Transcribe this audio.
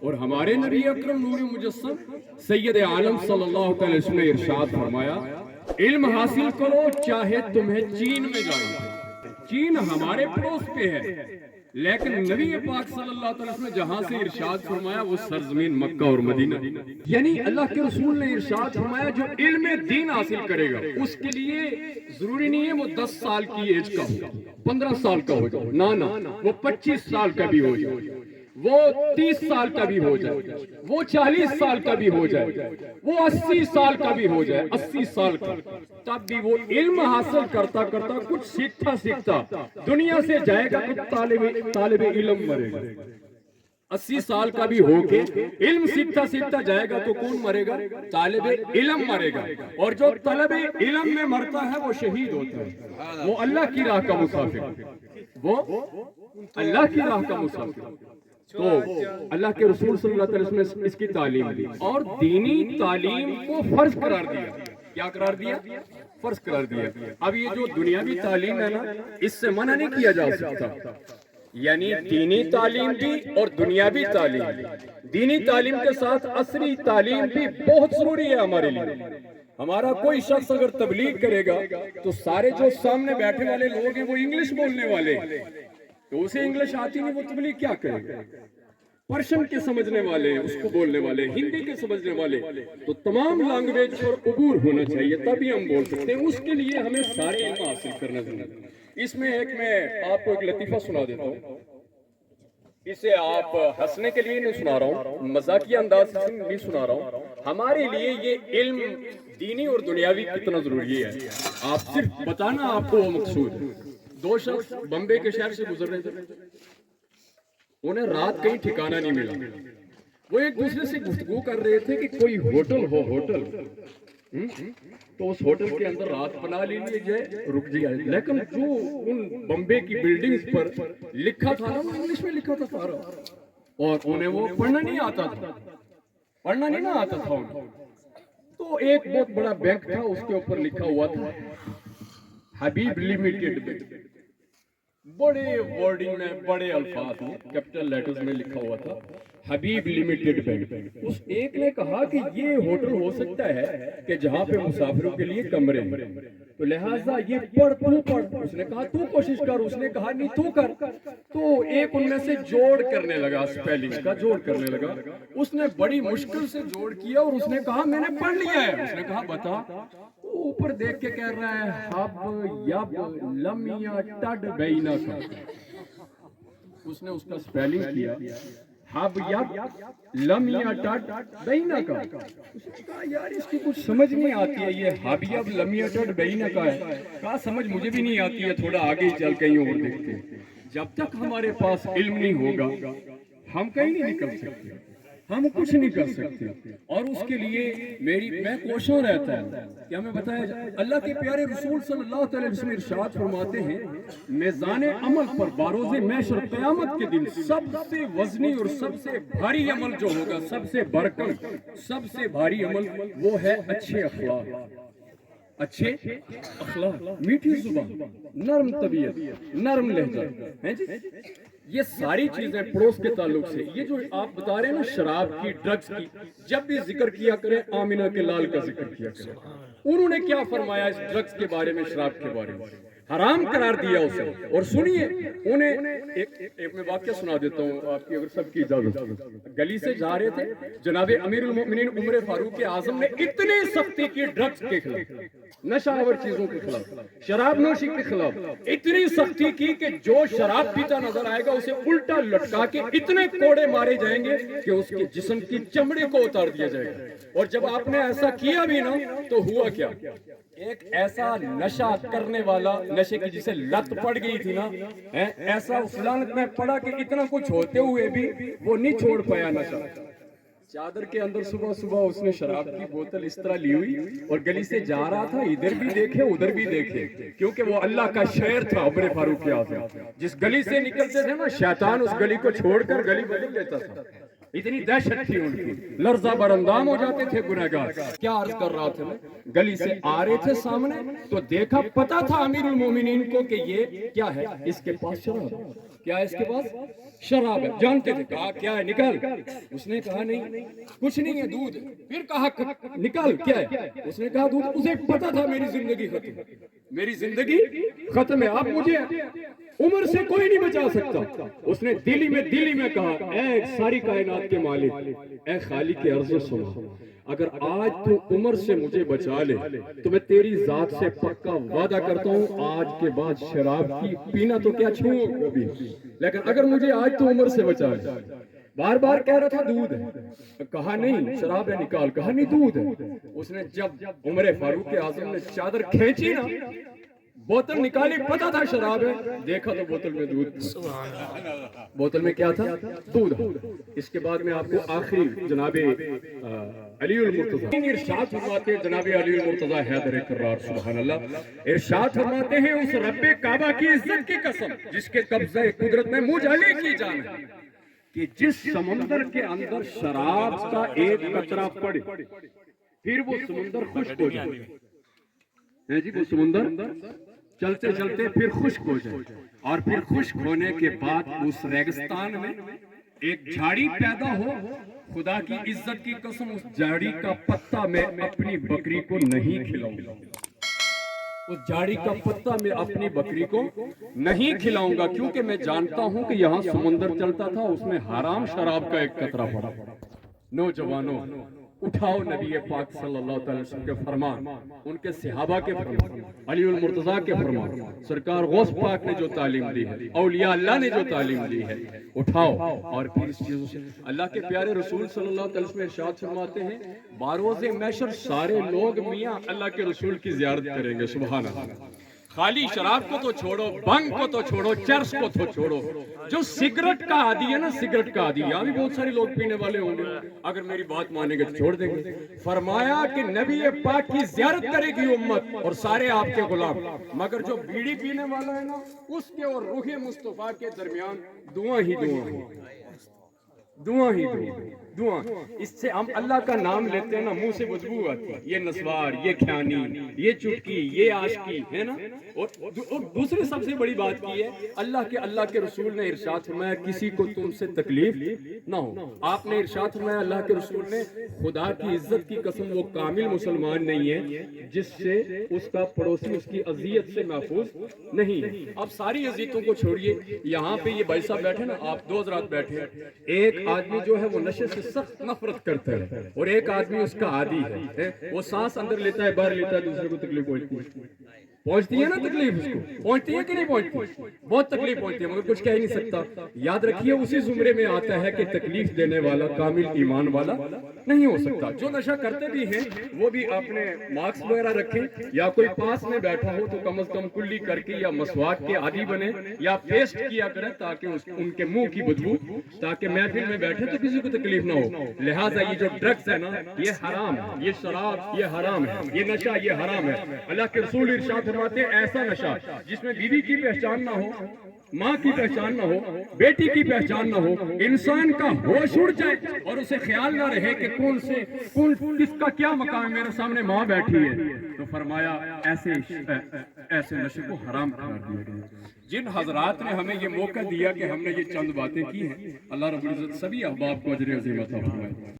اور ہمارے نبی اکرم نور مجسم سید عالم صلی اللہ علیہ وسلم نے ارشاد فرمایا علم حاصل کرو چاہے تمہیں چین میں جاؤ۔ چین ہمارے پڑوس پہ ہے، لیکن نبی پاک صلی اللہ علیہ وسلم نے جہاں سے ارشاد فرمایا وہ سرزمین مکہ اور مدینہ، یعنی اللہ کے رسول نے ارشاد فرمایا جو علم دین حاصل کرے گا اس کے لیے ضروری نہیں ہے وہ 10 سال کی ایج کا ہو، 15 سال کا ہو جائے، نہ وہ 25 سال کا بھی ہو جائے، وہ 30 سال کا بھی ہو جائے، وہ 40 سال کا بھی ہو جائے، وہ 80 سال کا بھی ہو جائے، 80 سال کا، تب بھی وہ علم حاصل کرتا کرتا کچھ سیکھتا دنیا سے جائے گا، کچھ طالب علم مرے گا۔ 80 سال کا بھی ہو کے علم سیکھتا جائے گا تو کون مرے گا؟ طالب علم مرے گا، اور جو طالب علم میں مرتا ہے وہ شہید ہوتا ہے، وہ اللہ کی راہ کا مسافر، وہ اللہ کی راہ کا مسافر۔ تو اللہ کے رسول صلی اللہ علیہ وسلم نے اس کی تعلیم دی اور دینی تعلیم کو فرض قرار دیا۔ کیا قرار دیا؟ فرض قرار دیا۔ اب یہ جو دنیاوی تعلیم ہے نا، اس سے منع نہیں کیا جا سکتا، یعنی دینی تعلیم بھی اور دنیاوی تعلیم، دینی تعلیم کے ساتھ عصری تعلیم بھی بہت ضروری ہے ہمارے لیے۔ ہمارا کوئی شخص اگر تبلیغ کرے گا تو سارے جو سامنے بیٹھے والے لوگ ہیں وہ انگلش بولنے والے ہیں، تو اسے انگلش آتی نہیں، وہ تبلیغ کیا کرے گا؟ پرشن کے سمجھنے والے، اس کو بولنے والے، ہندی کے سمجھنے والے، تو تمام لینگویج پر عبور ہونا چاہیے تبھی ہم بول سکتے ہیں۔ اس کے لیے ہمیں سارے علم حاصل کرنا ضروری ہے۔ اس میں میں آپ کو ایک لطیفہ سنا دیتا ہوں، اسے آپ ہنسنے کے لیے نہیں سنا رہا ہوں، مزاقیہ انداز سے نہیں سنا رہا ہوں، ہمارے لیے یہ علم دینی اور دنیاوی کتنا ضروری ہے آپ صرف بتانا آپ کو وہ مقصود ہے۔ 2 شخص بمبے کے شہر سے گزر رہے تھے، انہیں رات کہیں ٹھکانہ نہیں ملا، وہ ایک دوسرے سے گفتگو کر رہے تھے کہ کوئی ہوٹل ہو، ہوٹل تو اس ہوٹل کے اندر رات بنا لیجیے جائے، رک جائے، لیکن جو ان بمبے کی بلڈنگز پر لکھا تھا نا وہ انگلش میں لکھا تھا سارا، اور انہیں وہ پڑھنا نہیں آتا تھا، پڑھنا نہیں نہ آتا تھا انہیں۔ تو ایک بہت بڑا بینک تھا، اس کے اوپر لکھا ہوا تھا حبیب لمیٹڈ بینک، بڑے ورڈنگ میں، بڑے الفاظ میں، کیپٹل لیٹرز میں لکھا ہوا تھا حبیب لمیٹڈ بینک۔ اس ایک نے کہا کہ یہ ہوٹل ہو سکتا ہے کہ جہاں پہ مسافروں کے لیے کمرے ہیں، تو لہٰذا یہ پڑھ تو پڑھ، اس نے کہا تو کوشش کر، اس نے کہا نہیں تو کر۔ تو ایک ان میں سے جوڑ کرنے لگا، سپیلنگ کا جوڑ کرنے لگا، اس نے بڑی مشکل سے جوڑ کیا اور اس نے کہا میں نے پڑھ لیا ہے۔ اس نے کہا بتا، اوپر دیکھ کے کہہ رہا ہے حب یب لم یٹڈ بینک، اس نے اس کا سپیلنگ کیا حب یب لم یٹڈ بینک۔ اس نے کہا یار اس کی کچھ سمجھ نہیں آتی ہے، یہ حب یب لم یٹڈ بینک ہے، کہا سمجھ مجھے بھی نہیں آتی ہے، تھوڑا آگے چل کہیں اور دیکھتے ہیں۔ جب تک ہمارے پاس علم نہیں ہوگا ہم کہیں نہیں نکل سکتے، ہم کچھ نہیں کر سکتے، اور اس کے لیے میں کوشاں رہتا ہے کہ ہمیں بتایا جائے۔ اللہ کے پیارے رسول صلی اللہ علیہ وسلم ارشاد فرماتے ہیں میزان عمل پر باروز محشر قیامت کے دن سب سے وزنی اور سب سے بھاری عمل جو ہوگا، سب سے بڑھ سب سے بھاری عمل وہ ہے اچھے اخلاق، اچھے اخلاق، میٹھی زبان، نرم طبیعت، نرم لہجہ، یہ ساری چیزیں پڑوس کے تعلق سے۔ یہ جو آپ بتا رہے ہیں نا شراب کی، ڈرگز کی، جب بھی ذکر کیا کریں آمینہ کے لال کا ذکر کیا کریں۔ انہوں نے کیا فرمایا اس ڈرگز کے بارے میں، شراب کے بارے میں؟ حرام قرار دیا اسے۔ اور سنیے انہیں ایک میں واقعہ سنا دیتا ہوں آپ کی اگر سب کی اجازت ہو۔ گلی سے جا رہے تھے، جناب امیر المؤمنین عمر فاروق اعظم نے اتنی سختی کی ڈرگز کے خلاف، نشہ آور چیزوں کے خلاف، شراب نوشی کے خلاف اتنی سختی کی کہ جو شراب پیتا نظر آئے گا اسے الٹا لٹکا کے اتنے کوڑے مارے جائیں گے کہ اس کے جسم کی چمڑے کو اتار دیا جائے گا۔ اور جب آپ نے ایسا کیا بھی نا تو ہوا کیا، ایک ایسا نشہ کرنے والا، نشے کی جسے لت پڑ گئی تھی نا، ایسا اس لعنت میں پڑا کہ اتنا کچھ ہوتے ہوئے بھی وہ نہیں چھوڑ پایا نشہ۔ چادر کے اندر صبح صبح اس نے شراب کی بوتل اس طرح لی ہوئی اور گلی سے جا رہا تھا، ادھر بھی دیکھے ادھر بھی دیکھے، کیونکہ وہ اللہ کا شہر تھا عمر فاروق اعظم۔ جس گلی سے نکلتے تھے نا شیطان اس گلی کو چھوڑ کر گلی بدل لیتا تھا، اتنی دہشت تھی ان کی، لرزہ برندام ہو جاتے تھے گنہگار۔ کیا عرض کر رہا تھا میں، گلی سے آ رہے تھے سامنے تو دیکھا، پتا تھا امیر المومنین کو کہ یہ کیا ہے، اس کے پاس شراب، کیا ہے اس کے پاس؟ شراب ہے. جانتے تھے. کہا کیا ہے؟ نکال. اس نے کہا نہیں کچھ نہیں ہے، دودھ. پھر کہا نکال کیا ہے؟ اس نے کہا دودھ. اسے پتا تھا میری زندگی ختم، میری زندگی ختم ہے، اب مجھے عمر سے کوئی نہیں بچا سکتا. اس نے دلی میں کہا اے ساری کائنات کے مالک، اے خالق ارض و سما، اگر آج تو عمر سے مجھے بچا لے تو میں تیری ذات سے پکا وعدہ کرتا ہوں آج کے بعد شراب کی پینا تو کیا چھوڑوں کبھی، لیکن اگر مجھے آج تو عمر سے بچا لے. بار بار کہہ رہا تھا دودھ ہے، کہا نہیں شراب ہے نکال، کہا نہیں دودھ ہے. اس نے جب عمر فاروق اعظم نے چادر کھینچی نا، بوتل نکالی، پتا تھا شراب ہے، دیکھا تو بوتل میں دودھ تھا. بوتل میں کیا تھا؟ دودھ. اس کے بعد میں آپ کو آخری جناب علی المرتضیٰ ارشاد فرماتے ہیں، جناب علی المرتضیٰ حیدر کرار سبحان اللہ ارشاد فرماتے ہیں، اس رب کعبہ کی عزت کی قسم جس کے قبضہ قدرت میں مجھ علی کی جان ہے کہ جس سمندر کے اندر شراب کا ایک قطرہ پڑے پھر وہ سمندر خشک ہو جائے. جی وہ سمندر چلتے چلتے پھر خشک ہو جائے، اور پھر خشک ہونے کے بعد اس ریگستان میں ایک جھاڑی پیدا ہو. خدا کی عزت کی قسم اس جھاڑی کا پتا میں اپنی بکری کو نہیں کھلاؤں گا، اس جھاڑی کا پتا میں اپنی بکری کو نہیں کھلاؤں گا، کیونکہ میں جانتا ہوں کہ یہاں سمندر چلتا تھا، اس میں حرام شراب کا ایک قطرہ پڑا. نوجوانوں اٹھاؤ نبی پاک صلی اللہ علیہ وسلم کے فرمان، ان کے صحابہ کے فرمان، علی المرتضیٰ کے فرمان، سرکار غوث پاک نے جو تعلیم دی ہے، اولیاء اللہ نے جو تعلیم دی ہے، اٹھاؤ. اور پھر اس چیزوں سے اللہ کے پیارے رسول صلی اللہ علیہ وسلم ارشاد فرماتے ہیں باروز محشر سارے لوگ میاں اللہ کے رسول کی زیارت کریں گے. سبحان اللہ. خالی شراب کو تو چھوڑو، بھنگ کو تو چھوڑو، چرس کو تو چھوڑو، جو سگریٹ کا عادی ہے نا، سگریٹ کا عادی، یہاں بھی بہت سارے لوگ پینے والے ہوں گے، اگر میری بات مانیں گے تو چھوڑ دیں گے. فرمایا کہ نبی پاک کی زیارت کرے گی امت اور سارے آپ کے غلام، مگر جو بیڑی پینے والا ہے نا، اس کے اور روح مصطفیٰ کے درمیان دعا ہی دعا ہے، دعا ہی دعا. اس سے ہم اللہ کا نام لیتے ہیں نا، منہ سے بدبو آتی ہے، یہ نسوار، یہ کھیانی، یہ چٹکی، یہ عاشقی ہے نا. اور دوسری سب سے بڑی بات کی ہے، اللہ کے رسول نے ارشاد فرمایا کسی کو تم سے تکلیف نہ ہو. آپ نے ارشاد فرمایا اللہ کے رسول نے، خدا کی عزت کی قسم وہ کامل مسلمان نہیں ہے جس سے اس کا پڑوسی اس کی اذیت سے محفوظ نہیں ہے. اب ساری اذیتوں کو چھوڑیے، یہاں پہ یہ بھائی صاحب بیٹھے نا، آپ دو حضرات بیٹھے، ایک آدمی جو ہے وہ نشے سے سخت نفرت کرتا ہے اور ایک آدمی اس کا عادی ہے، وہ سانس اندر لیتا ہے باہر لیتا ہے، دوسرے کو تکلیف پہنچتی ہے نا، تکلیف اس کو پہنچتی ہے کہ نہیں پہنچتی؟ بہت تکلیف پہنچتی ہے، مگر کچھ کہہ نہیں سکتا. یاد رکھیے اسی زمرے میں آتا ہے کہ تکلیف دینے والا کامل ایمان والا نہیں ہو سکتا. جو نشہ کرتے بھی ہیں وہ بھی اپنے مارکس وغیرہ رکھیں، یا کوئی پاس میں بیٹھا ہو تو کم از کم کلی کر کے یا مسواک کے عادی بنے یا پیسٹ کیا کریں تاکہ ان کے منہ کی بدبو، تاکہ محفل میں بیٹھے تو کسی کو تکلیف نہ ہو. لہٰذا یہ جو ڈرگز ہے نا، یہ حرام ہے، یہ شراب یہ حرام ہے، یہ نشہ یہ حرام ہے. اللہ کے رسول ارشاد فرماتے ہیں ایسا نشہ جس میں بیوی کی پہچان نہ ہو، ماں کی پہچان نہ ہو، بیٹی کی پہچان نہ ہو، انسان کا ہوش اڑ جائے اور اسے خیال نہ رہے کہ کس کا کیا مقام ہے، میرے سامنے ماں بیٹھی ہے، تو فرمایا ایسے نشے کو حرام قرار دیا گیا. جن حضرات نے ہمیں یہ موقع دیا کہ ہم نے یہ چند باتیں کی ہیں، اللہ رب العزت سبھی احباب کو اجر عظیم عطا فرمائے.